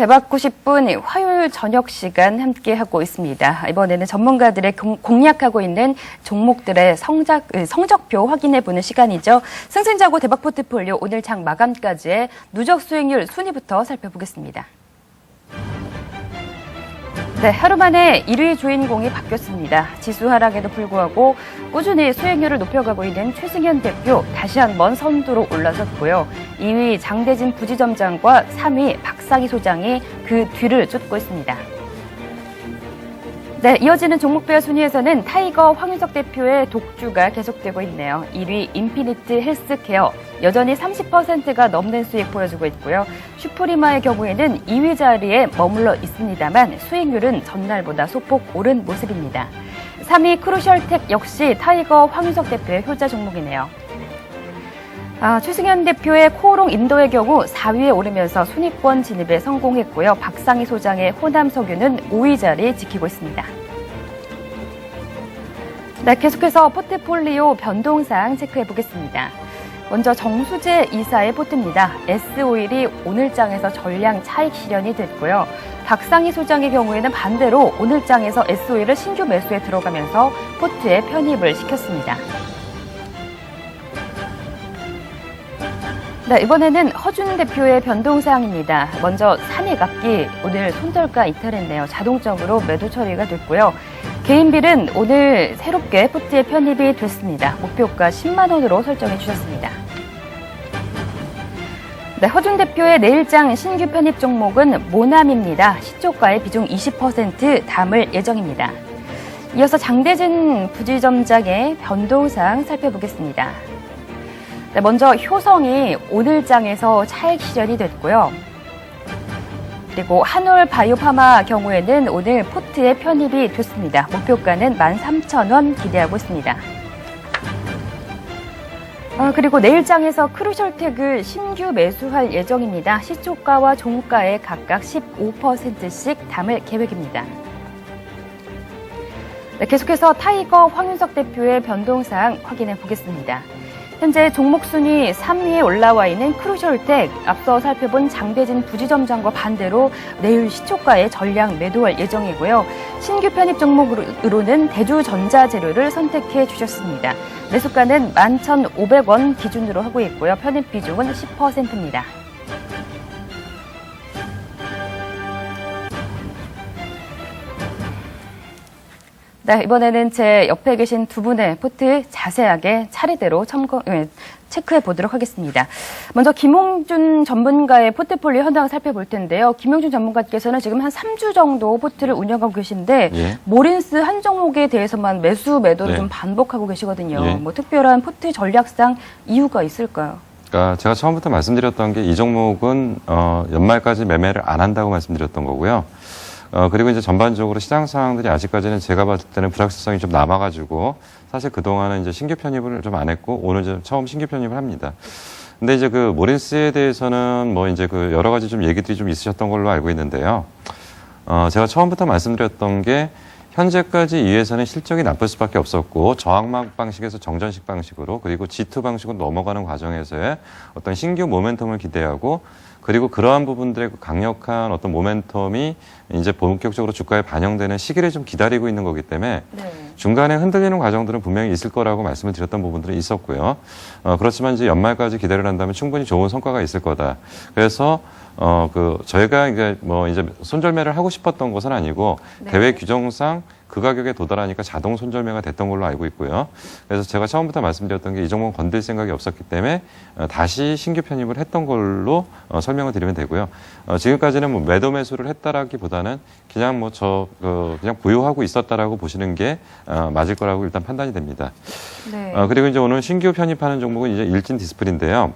대박 90분 화요일 저녁 시간 함께하고 있습니다. 이번에는 전문가들의 공략하고 있는 종목들의 성적표 확인해보는 시간이죠. 승승자고 대박 포트폴리오 오늘 장 마감까지의 누적 수익률 순위부터 살펴보겠습니다. 네, 하루 만에 1위 주인공이 바뀌었습니다. 지수 하락에도 불구하고 꾸준히 수익률을 높여가고 있는 최승현 대표 다시 한번 선두로 올라섰고요. 2위 장대진 부지점장과 3위 박상희 소장이 그 뒤를 쫓고 있습니다. 네, 이어지는 종목별 순위에서는 타이거 황윤석 대표의 독주가 계속되고 있네요. 1위 인피니트 헬스케어 여전히 30%가 넘는 수익 보여주고 있고요. 슈프리마의 경우에는 2위 자리에 머물러 있습니다만 수익률은 전날보다 소폭 오른 모습입니다. 3위 크루셜텍 역시 타이거 황윤석 대표의 효자 종목이네요. 최승현 대표의 코오롱 인도의 경우 4위에 오르면서 순위권 진입에 성공했고요. 박상희 소장의 호남석유는 5위 자리 지키고 있습니다. 네, 계속해서 포트폴리오 변동사항 체크해 보겠습니다. 먼저 정수재 이사의 포트입니다. S오일이 오늘 장에서 전량 차익 실현이 됐고요. 박상희 소장의 경우에는 반대로 오늘 장에서 S오일을 신규 매수에 들어가면서 포트에 편입을 시켰습니다. 네, 이번에는 허준 대표의 변동사항입니다. 먼저 산익악기 오늘 손절가 이탈했네요. 자동적으로 매도 처리가 됐고요. 개인빌은 오늘 새롭게 포트에 편입이 됐습니다. 목표가 10만 원으로 설정해 주셨습니다. 네, 허준 대표의 내일장 신규 편입 종목은 모남입니다. 시초가의 비중 20% 담을 예정입니다. 이어서 장대진 부지점장의 변동사항 살펴보겠습니다. 네, 먼저 효성이 오늘 장에서 차익 실현이 됐고요. 그리고 한올 바이오파마 경우에는 오늘 포트에 편입이 됐습니다. 목표가는 13,000원 기대하고 있습니다. 그리고 내일 장에서 크루셜텍을 신규 매수할 예정입니다. 시초가와 종가에 각각 15%씩 담을 계획입니다. 네, 계속해서 타이거 황윤석 대표의 변동사항 확인해 보겠습니다. 현재 종목 순위 3위에 올라와 있는 크루셜텍, 앞서 살펴본 장대진 부지점장과 반대로 내일 시초가에 전량 매도할 예정이고요. 신규 편입 종목으로는 대주전자재료를 선택해 주셨습니다. 매수가는 11,500원 기준으로 하고 있고요. 편입 비중은 10%입니다. 네, 이번에는 제 옆에 계신 두 분의 포트 자세하게 차례대로 체크해 보도록 하겠습니다. 먼저 김홍준 전문가의 포트폴리오 현황을 살펴볼 텐데요. 김홍준 전문가께서는 지금 한 3주 정도 포트를 운영하고 계신데 모린스 한 종목에 대해서만 매도를 좀 반복하고 계시거든요. 뭐 특별한 포트 전략상 이유가 있을까요? 그러니까 제가 처음부터 말씀드렸던 게 이 종목은 연말까지 매매를 안 한다고 말씀드렸던 거고요. 그리고 이제 전반적으로 시장 상황들이 아직까지는 제가 봤을 때는 불확실성이 좀 남아가지고 사실 그동안은 이제 신규 편입을 좀 안 했고 오늘 이제 처음 신규 편입을 합니다. 근데 이제 그 모린스에 대해서는 뭐 이제 그 여러 가지 좀 얘기들이 좀 있으셨던 걸로 알고 있는데요. 제가 처음부터 말씀드렸던 게 현재까지 이 회사는 실적이 나쁠 수밖에 없었고 저항막 방식에서 정전식 방식으로 그리고 G2 방식으로 넘어가는 과정에서의 어떤 신규 모멘텀을 기대하고 그리고 그러한 부분들의 강력한 어떤 모멘텀이 이제 본격적으로 주가에 반영되는 시기를 좀 기다리고 있는 거기 때문에 중간에 흔들리는 과정들은 분명히 있을 거라고 말씀을 드렸던 부분들은 있었고요. 그렇지만 이제 연말까지 기대를 한다면 충분히 좋은 성과가 있을 거다. 그래서 저희가 이제 뭐 이제 손절매를 하고 싶었던 것은 아니고 대외 규정상 그 가격에 도달하니까 자동 손절매가 됐던 걸로 알고 있고요. 그래서 제가 처음부터 말씀드렸던 게 이 종목은 건들 생각이 없었기 때문에 다시 신규 편입을 했던 걸로 설명을 드리면 되고요. 지금까지는 뭐 매도 매수를 했다라기보다는 그냥 뭐 그냥 보유하고 있었다라고 보시는 게 맞을 거라고 일단 판단이 됩니다. 그리고 이제 오늘 신규 편입하는 종목은 이제 일진 디스플인데요.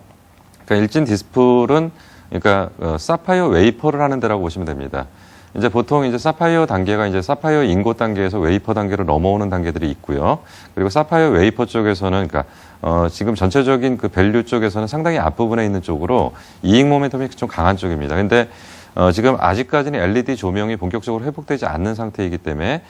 그러니까 일진 디스플은 그러니까 사파이어 웨이퍼를 하는 데라고 보시면 됩니다. 이제 보통 이제 사파이어 단계가 이제 사파이어 인고 단계에서 웨이퍼 단계로 넘어오는 단계들이 있고요. 그리고 사파이어 웨이퍼 쪽에서는 그러니까 지금 전체적인 그 밸류 쪽에서는 상당히 앞부분에 있는 쪽으로 이익 모멘텀이 좀 강한 쪽입니다. 근데 지금 아직까지는 LED 조명이 본격적으로 회복되지 않는 상태이기 때문에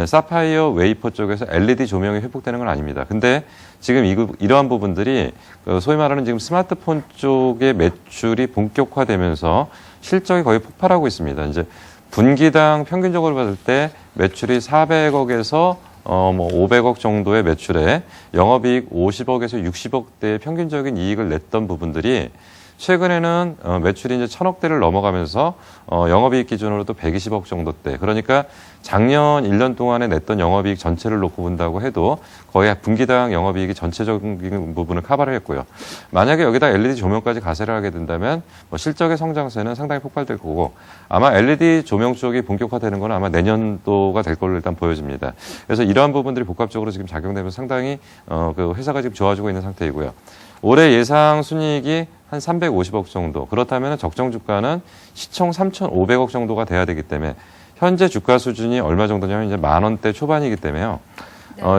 사파이어 웨이퍼 쪽에서 LED 조명이 회복되는 건 아닙니다. 근데 지금 이러한 부분들이 소위 말하는 지금 스마트폰 쪽의 매출이 본격화되면서 실적이 거의 폭발하고 있습니다. 이제 분기당 평균적으로 봤을 때 매출이 400억에서 뭐 500억 정도의 매출에 영업이익 50억에서 60억대의 평균적인 이익을 냈던 부분들이 최근에는 매출이 이제 1000억대를 넘어가면서 영업이익 기준으로도 120억 정도대. 그러니까 작년 1년 동안에 냈던 영업이익 전체를 놓고 본다고 해도 거의 분기당 영업이익이 전체적인 부분을 커버를 했고요. 만약에 여기다 LED 조명까지 가세를 하게 된다면 뭐 실적의 성장세는 상당히 폭발될 거고 아마 LED 조명 쪽이 본격화되는 건 아마 내년도가 될 걸로 일단 보여집니다. 그래서 이러한 부분들이 복합적으로 지금 작용되면서 상당히 그 회사가 지금 좋아지고 있는 상태이고요. 올해 예상 순이익이 한 350억 정도. 그렇다면 적정 주가는 시총 3,500억 정도가 돼야 되기 때문에 현재 주가 수준이 얼마 정도냐면 이제 10,000원대 초반이기 때문에요.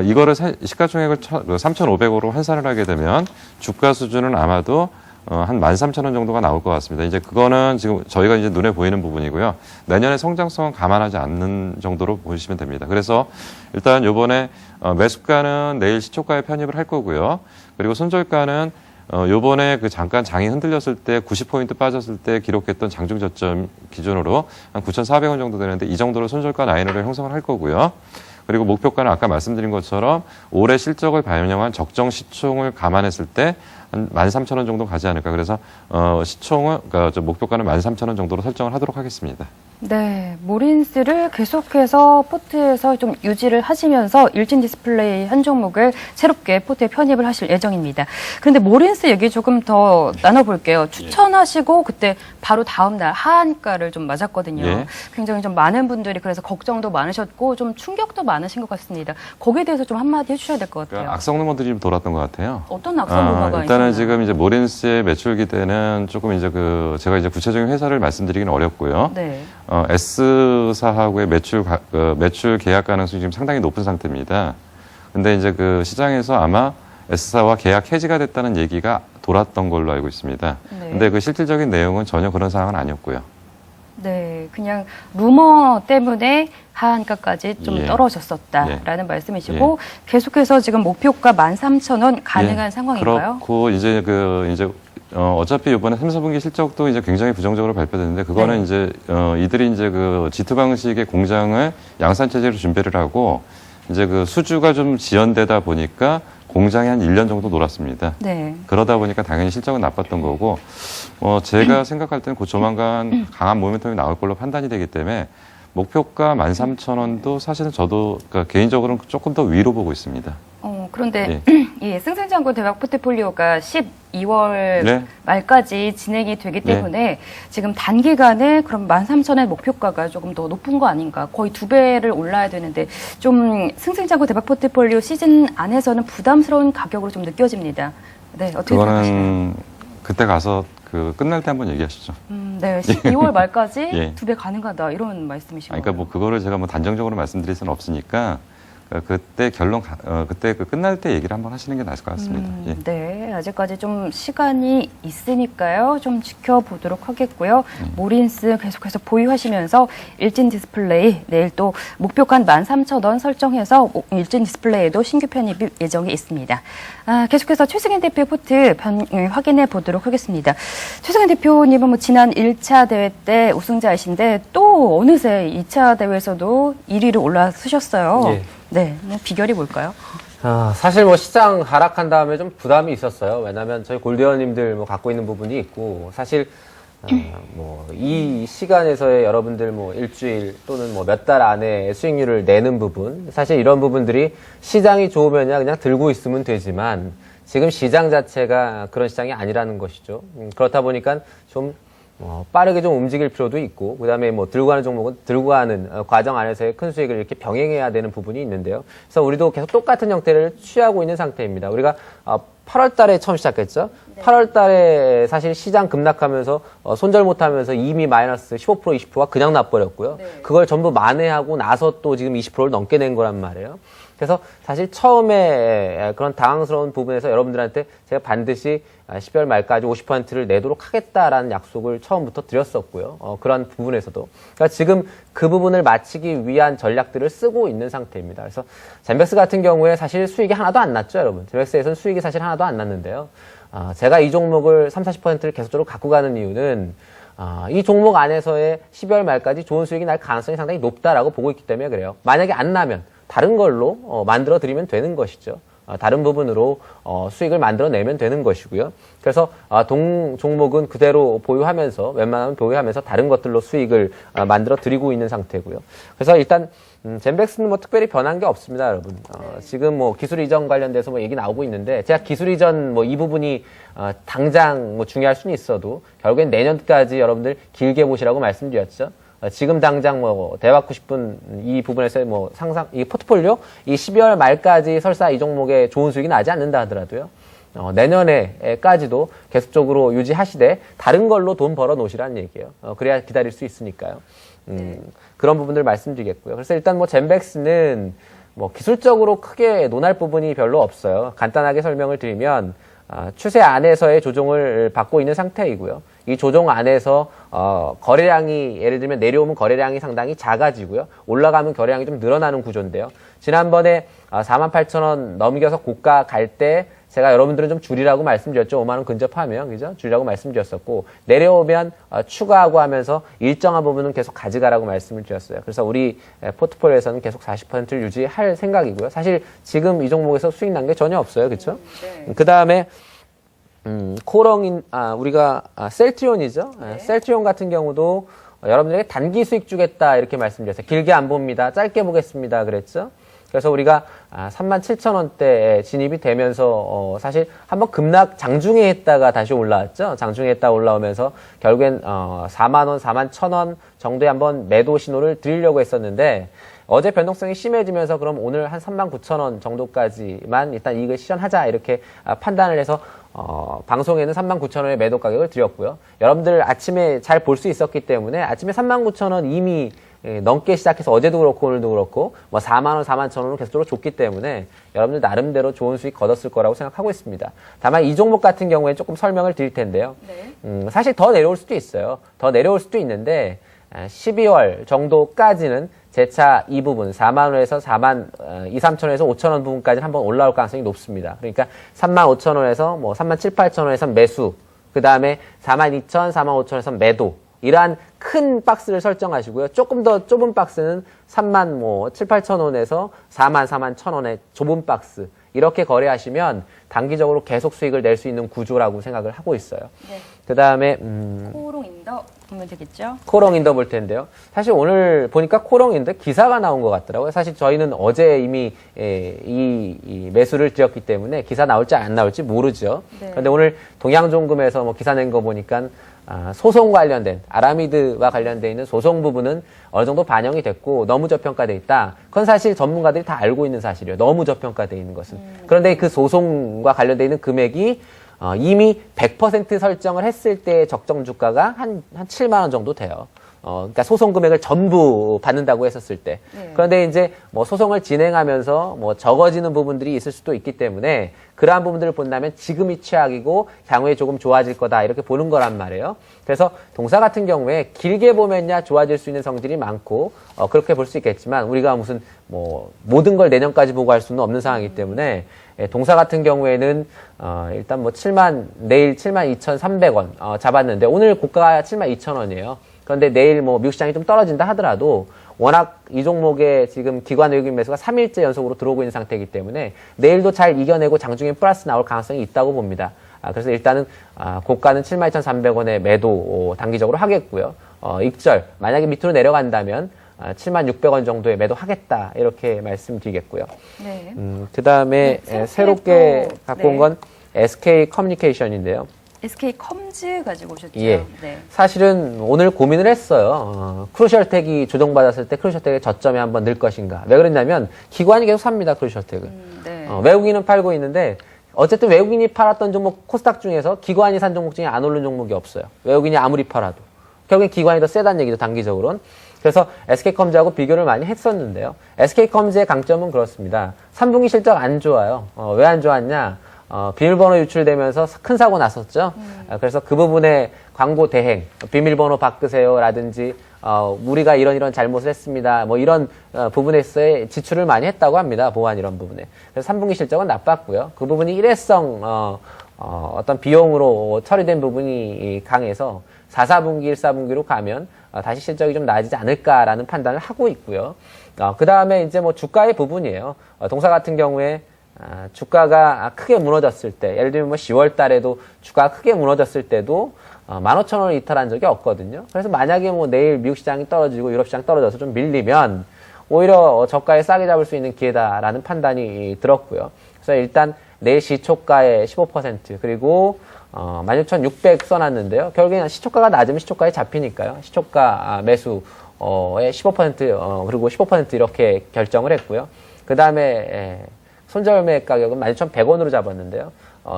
이거를 시가총액을 3,500억으로 환산을 하게 되면 주가 수준은 아마도 한 13,000원 정도가 나올 것 같습니다. 이제 그거는 지금 저희가 이제 눈에 보이는 부분이고요. 내년의 성장성은 감안하지 않는 정도로 보시면 됩니다. 그래서 일단 요번에 매수가는 내일 시초가에 편입을 할 거고요. 그리고 손절가는 요번에 그 잠깐 장이 흔들렸을 때 90포인트 빠졌을 때 기록했던 장중 저점 기준으로 한 9,400원 정도 되는데 이 정도로 손절가 라인으로 형성을 할 거고요. 그리고 목표가는 아까 말씀드린 것처럼 올해 실적을 반영한 적정 시총을 감안했을 때 한 13,000원 정도 가지 않을까. 그래서 시총은 그러니까 목표가는 13,000원 정도로 설정을 하도록 하겠습니다. 네, 모린스를 계속해서 포트에서 좀 유지를 하시면서 일진 디스플레이 한 종목을 새롭게 포트에 편입을 하실 예정입니다. 그런데 모린스 얘기 조금 더 나눠볼게요. 추천하시고 그때 바로 다음날 하한가를 좀 맞았거든요. 예. 굉장히 좀 많은 분들이 그래서 걱정도 많으셨고 좀 충격도 많으신 것 같습니다. 거기에 대해서 좀 한마디 해주셔야 될 것 같아요. 그러니까 악성 루머들이 좀 돌았던 것 같아요. 어떤 악성 루머가 일단은 있나요? 지금 이제 모린스의 매출 기대는 조금 이제 제가 이제 구체적인 회사를 말씀드리기는 어렵고요. 네. S사하고의 매출 계약 가능성이 지금 상당히 높은 상태입니다. 근데 이제 그 시장에서 아마 S사와 계약 해지가 됐다는 얘기가 돌았던 걸로 알고 있습니다. 네. 근데 그 실질적인 내용은 전혀 그런 상황은 아니었고요. 네, 그냥 루머 때문에 하한가까지 좀 예. 떨어졌었다라는 말씀이시고 계속해서 지금 목표가 13,000원 가능한 상황인가요? 그렇고 이제 어차피 이번에 3, 4분기 실적도 이제 굉장히 부정적으로 발표됐는데 그거는 네. 이제 이들이 이제 그 G2 방식의 공장을 양산 체제로 준비를 하고 이제 그 수주가 좀 지연되다 보니까 공장에 한 1년 정도 놀았습니다. 네. 그러다 보니까 당연히 실적은 나빴던 거고 제가 생각할 때는 곧 조만간 강한 모멘텀이 나올 걸로 판단이 되기 때문에 목표가 13,000원도 사실은 저도 그러니까 개인적으로는 조금 더 위로 보고 있습니다. 그런데 예, 승승장구 대박 포트폴리오가 12월 네. 말까지 진행이 되기 때문에 지금 단기간에 그럼 13,000원 목표가가 조금 더 높은 거 아닌가? 거의 2배를 올라야 되는데 좀 승승장구 대박 포트폴리오 시즌 안에서는 부담스러운 가격으로 좀 느껴집니다. 네, 어떻게 생각하시나요? 그거는 그때 가서 끝날 때 한번 얘기하시죠. 네, 12월 말까지 예. 2배 가능하다 이런 말씀이신 거예요. 그러니까 뭐 그거를 제가 뭐 단정적으로 말씀드릴 수는 없으니까 그때 그때 끝날 때 얘기를 한번 하시는 게 나을 것 같습니다. 예. 네, 아직까지 좀 시간이 있으니까요. 좀 지켜보도록 하겠고요. 모린스 계속해서 보유하시면서 일진 디스플레이 내일 또 목표가 한 13,000원 설정해서 일진 디스플레이에도 신규 편입 예정이 있습니다. 계속해서 최승현 대표 포트 확인해 보도록 하겠습니다. 최승현 대표님은 뭐 지난 1차 대회 때 우승자이신데 또 어느새 2차 대회에서도 1위로 올라서셨어요. 예. 네, 뭐 비결이 뭘까요? 사실 뭐 시장 하락한 다음에 좀 부담이 있었어요. 왜냐하면 저희 골드원님들 뭐 갖고 있는 부분이 있고 사실 뭐 이 시간에서의 여러분들 뭐 일주일 또는 뭐 몇 달 안에 수익률을 내는 부분 사실 이런 부분들이 시장이 좋으면야 그냥 들고 있으면 되지만 지금 시장 자체가 그런 시장이 아니라는 것이죠. 그렇다 보니까 좀 빠르게 좀 움직일 필요도 있고, 그 다음에 뭐 들고 가는 종목은 들고 가는 과정 안에서의 큰 수익을 이렇게 병행해야 되는 부분이 있는데요. 그래서 우리도 계속 똑같은 형태를 취하고 있는 상태입니다. 우리가 8월 달에 처음 시작했죠. 네. 8월 달에 사실 시장 급락하면서 손절 못하면서 이미 마이너스 15% 20%가 그냥 나버렸고요. 네. 그걸 전부 만회하고 나서 또 지금 20%를 넘게 낸 거란 말이에요. 그래서 사실 처음에 그런 당황스러운 부분에서 여러분들한테 제가 반드시 12월 말까지 50%를 내도록 하겠다라는 약속을 처음부터 드렸었고요. 그런 부분에서도. 그러니까 지금 그 부분을 마치기 위한 전략들을 쓰고 있는 상태입니다. 그래서 젠백스 같은 경우에 사실 수익이 하나도 안 났죠, 여러분. 젠백스에서는 수익이 사실 하나도 안 났는데요. 제가 이 종목을 30-40%를 계속적으로 갖고 가는 이유는 이 종목 안에서의 12월 말까지 좋은 수익이 날 가능성이 상당히 높다라고 보고 있기 때문에 그래요. 만약에 안 나면 다른 걸로 만들어 드리면 되는 것이죠. 다른 부분으로 수익을 만들어내면 되는 것이고요. 그래서 종목은 그대로 보유하면서 웬만하면 보유하면서 다른 것들로 수익을 만들어 드리고 있는 상태고요. 그래서 일단 젠백스는 뭐 특별히 변한 게 없습니다, 여러분. 지금 뭐 기술 이전 관련돼서 뭐 얘기 나오고 있는데 제가 기술 이전 뭐 이 부분이 당장 뭐 중요할 수는 있어도 결국엔 내년까지 여러분들 길게 보시라고 말씀드렸죠. 지금 당장 뭐 대박고 싶은 이 부분에서 뭐 이 포트폴리오 이 12월 말까지 설사 이 종목에 좋은 수익이 나지 않는다 하더라도요. 내년에까지도 계속적으로 유지하시되 다른 걸로 돈 벌어 놓으시라는 얘기예요. 그래야 기다릴 수 있으니까요. 그런 부분들 말씀드리겠고요. 그래서 일단 뭐 젠백스는 뭐 기술적으로 크게 논할 부분이 별로 없어요. 간단하게 설명을 드리면 추세 안에서의 조정을 받고 있는 상태이고요. 이 조정 안에서 거래량이 예를 들면 내려오면 거래량이 상당히 작아지고요. 올라가면 거래량이 좀 늘어나는 구조인데요. 지난번에 48,000원 넘겨서 고가 갈 때 제가 여러분들은 좀 줄이라고 말씀드렸죠. 5만 원 근접하면 그죠? 줄이라고 말씀드렸었고 내려오면 추가하고 하면서 일정한 부분은 계속 가져가라고 말씀을 드렸어요. 그래서 우리 포트폴리오에서는 계속 40%를 유지할 생각이고요. 사실 지금 이 종목에서 수익 난 게 전혀 없어요. 그렇죠? 네. 그다음에 우리가 셀트리온이죠. 셀트리온 같은 경우도 여러분들에게 단기 수익 주겠다 이렇게 말씀드렸어요. 길게 안 봅니다. 짧게 보겠습니다. 그랬죠. 그래서 우리가 37,000원대에 진입이 되면서 사실 한번 급락 장중에 했다가 다시 올라왔죠. 장중에 했다 올라오면서 결국엔 4만원, 41,000원 정도에 한번 매도 신호를 드리려고 했었는데 어제 변동성이 심해지면서 그럼 오늘 한 39,000원 정도까지만 일단 이익을 실현하자 이렇게 판단을 해서 방송에는 39,000원의 매도 가격을 드렸고요. 여러분들 아침에 잘 볼 수 있었기 때문에 아침에 39,000원 이미 넘게 시작해서 어제도 그렇고 오늘도 그렇고 뭐 4만원, 41,000원을 계속적으로 줬기 때문에 여러분들 나름대로 좋은 수익 거뒀을 거라고 생각하고 있습니다. 다만 이 종목 같은 경우에 조금 설명을 드릴 텐데요. 네. 사실 더 내려올 수도 있어요. 더 내려올 수도 있는데 12월 정도까지는 재차 이 부분 4만원에서 3,000원에서 5,000원 부분까지 한번 올라올 가능성이 높습니다. 그러니까 35,000원에서 뭐 37,000원에서 매수, 그 다음에 42,000원, 45,000원에서 매도. 이러한 큰 박스를 설정하시고요. 조금 더 좁은 박스는 37,000원에서 41,000원의 좁은 박스. 이렇게 거래하시면 단기적으로 계속 수익을 낼 수 있는 구조라고 생각을 하고 있어요. 네. 그 다음에 코오롱 인더 보면 되겠죠? 코롱 인더 볼 텐데요. 사실 오늘 보니까 코롱 인더 기사가 나온 것 같더라고요. 사실 저희는 어제 이미 이 매수를 드렸기 때문에 기사 나올지 안 나올지 모르죠. 네. 그런데 오늘 동양종금에서 뭐 기사 낸 거 보니까 소송 관련된 아라미드와 관련돼 있는 소송 부분은 어느 정도 반영이 됐고 너무 저평가돼 있다. 그건 사실 전문가들이 다 알고 있는 사실이에요. 너무 저평가돼 있는 것은. 그런데 그 소송과 관련돼 있는 금액이 이미 100% 설정을 했을 때 적정 주가가 한 7만 원 정도 돼요. 그러니까 소송 금액을 전부 받는다고 했었을 때. 네. 그런데 이제 뭐 소송을 진행하면서 뭐 적어지는 부분들이 있을 수도 있기 때문에 그러한 부분들을 본다면 지금이 최악이고 향후에 조금 좋아질 거다 이렇게 보는 거란 말이에요. 그래서 동사 같은 경우에 길게 보면야 좋아질 수 있는 성질이 많고 그렇게 볼 수 있겠지만 우리가 무슨 뭐 모든 걸 내년까지 보고 할 수는 없는 상황이기 때문에 동사 같은 경우에는 일단 뭐 내일 72,300원 잡았는데 오늘 고가가 72,000원이에요. 그런데 내일 뭐 미국 시장이 좀 떨어진다 하더라도 워낙 이 종목에 지금 기관 외국인 매수가 3일째 연속으로 들어오고 있는 상태이기 때문에 내일도 잘 이겨내고 장중에 플러스 나올 가능성이 있다고 봅니다. 그래서 일단은 고가는 72,300원에 매도 단기적으로 하겠고요. 익절 만약에 밑으로 내려간다면 76,600원 정도에 매도하겠다 이렇게 말씀드리겠고요. 네. 그 다음에 네, 새롭게 또, 갖고 온 건 SK 커뮤니케이션인데요. SK 컴즈 가지고 오셨죠? 예. 네. 사실은 오늘 고민을 했어요. 크루셜텍이 조정받았을 때 크루셜텍의 저점에 한번 늘 것인가. 왜 그랬냐면 기관이 계속 삽니다. 크루셜텍은. 네. 외국인은 팔고 있는데 어쨌든 외국인이 팔았던 종목 코스닥 중에서 기관이 산 종목 중에 안 오른 종목이 없어요. 외국인이 아무리 팔아도. 결국엔 기관이 더 세다는 얘기죠. 단기적으로는. 그래서 SK컴즈하고 비교를 많이 했었는데요. SK컴즈의 강점은 그렇습니다. 3분기 실적 안 좋아요. 왜 안 좋았냐? 비밀번호 유출되면서 큰 사고 났었죠. 그래서 그 부분에 광고 대행, 비밀번호 바꾸세요라든지 우리가 이런 잘못을 했습니다. 뭐 이런 부분에서의 지출을 많이 했다고 합니다. 보안 이런 부분에. 그래서 3분기 실적은 나빴고요. 그 부분이 일회성 어떤 비용으로 처리된 부분이 강해서 4분기, 1분기로 가면 다시 실적이 좀 나아지지 않을까라는 판단을 하고 있고요. 그 다음에 이제 뭐 주가의 부분이에요. 동사 같은 경우에 주가가 크게 무너졌을 때, 예를 들면 뭐 10월 달에도 주가가 크게 무너졌을 때도 15,000원을 이탈한 적이 없거든요. 그래서 만약에 뭐 내일 미국 시장이 떨어지고 유럽 시장 떨어져서 좀 밀리면 오히려 저가에 싸게 잡을 수 있는 기회다라는 판단이 들었고요. 그래서 일단 내일 시초가의 15% 그리고 16,600 써놨는데요. 결국에는 시초가가 낮으면 시초가에 잡히니까요. 시초가 매수의 15% 그리고 15% 이렇게 결정을 했고요. 그 다음에 손절 매매 가격은 11,100원으로 잡았는데요.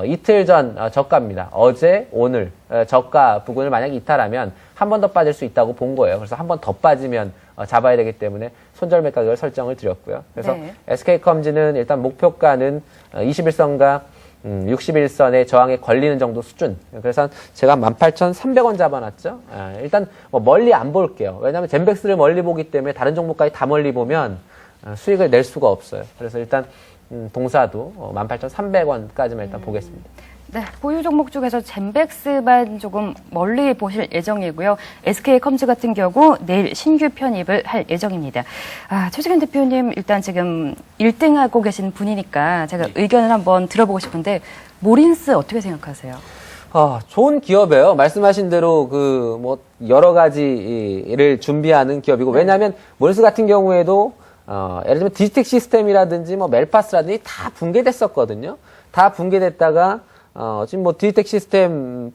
이틀 전 저가입니다. 어제, 오늘 저가 부근을 만약에 이탈하면 한 번 더 빠질 수 있다고 본 거예요. 그래서 한 번 더 빠지면 잡아야 되기 때문에 손절 매매 가격을 설정을 드렸고요. 그래서 네. SK컴즈는 일단 목표가는 21선과 61선의 저항에 걸리는 정도 수준. 그래서 제가 18,300원 잡아놨죠. 일단 뭐 멀리 안 볼게요. 왜냐하면 젠백스를 멀리 보기 때문에 다른 종목까지 다 멀리 보면 수익을 낼 수가 없어요. 그래서 일단 동사도 18,300원까지만 일단 보겠습니다. 네, 보유 종목 중에서 젠백스만 조금 멀리 보실 예정이고요. SK컴즈 같은 경우 내일 신규 편입을 할 예정입니다. 최재근 대표님 일단 지금 1등하고 계신 분이니까 제가 의견을 한번 들어보고 싶은데 모린스 어떻게 생각하세요? 좋은 기업이에요. 말씀하신 대로 뭐 여러 가지를 준비하는 기업이고 왜냐하면 모린스 같은 경우에도 예를 들면 디지텍 시스템이라든지 뭐 멜파스라든지 다 붕괴됐었거든요. 다 붕괴됐다가 지금 뭐 디지텍 시스템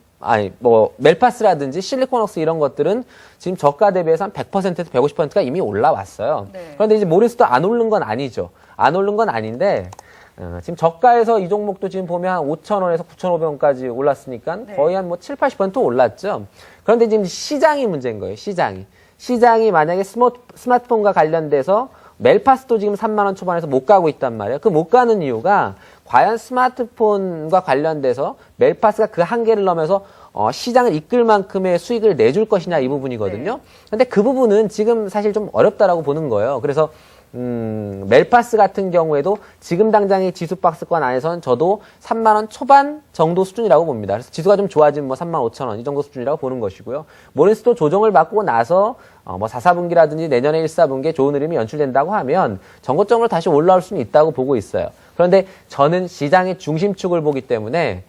뭐 멜파스라든지 실리콘웍스 이런 것들은 지금 저가 대비해서 한 100%에서 150%가 이미 올라왔어요. 네. 그런데 이제 모린스도 안 오른 건 아니죠. 안 오른 건 아닌데 지금 저가에서 이 종목도 지금 보면 5,000원에서 9,500원까지 올랐으니까 네. 거의 한 뭐 7, 80% 올랐죠. 그런데 지금 시장이 문제인 거예요. 시장이 만약에 스마트폰과 관련돼서 멜파스도 지금 3만 원 초반에서 못 가고 있단 말이에요. 그 못 가는 이유가 과연 스마트폰과 관련돼서 멜파스가 그 한계를 넘어서 시장을 이끌 만큼의 수익을 내줄 것이냐 이 부분이거든요. 근데 그 부분은 지금 사실 좀 어렵다라고 보는 거예요. 그래서 멜파스 같은 경우에도 지금 당장의 지수박스권 안에서는 저도 3만 원 초반 정도 수준이라고 봅니다. 그래서 지수가 좀 좋아지면 뭐 3만 5천 원 이 정도 수준이라고 보는 것이고요. 모린스도 조정을 받고 나서 뭐 4, 4분기라든지 내년에 1, 4분기에 좋은 흐름이 연출된다고 하면 전고점으로 다시 올라올 수는 있다고 보고 있어요. 그런데 저는 시장의 중심축을 보기 때문에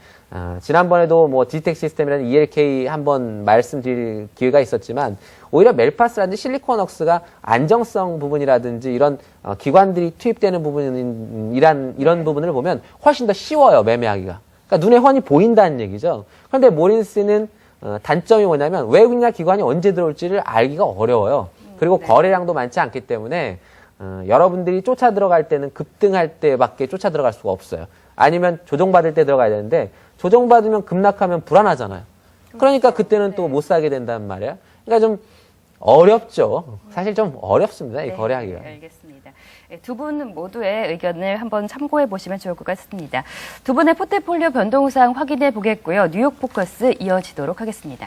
지난번에도 뭐 디텍 시스템이라는 ELK 한번 말씀드릴 기회가 있었지만 오히려 멜파스라든지 실리콘웍스가 안정성 부분이라든지 이런 기관들이 투입되는 이런 부분을 보면 훨씬 더 쉬워요, 매매하기가. 그러니까 눈에 훤히 보인다는 얘기죠. 그런데 모린스는 단점이 뭐냐면 외국이나 기관이 언제 들어올지를 알기가 어려워요. 그리고 네. 거래량도 많지 않기 때문에 여러분들이 쫓아 들어갈 때는 급등할 때밖에 쫓아 들어갈 수가 없어요. 아니면 조정받을 때 들어가야 되는데 조정받으면 급락하면 불안하잖아요. 그러니까 그때는 또 못 사게 된단 말이에요. 그러니까 좀 어렵죠. 사실 좀 어렵습니다. 이 거래하기가. 네, 알겠습니다. 두 분 모두의 의견을 한번 참고해 보시면 좋을 것 같습니다. 두 분의 포트폴리오 변동사항 확인해 보겠고요. 뉴욕 포커스 이어지도록 하겠습니다.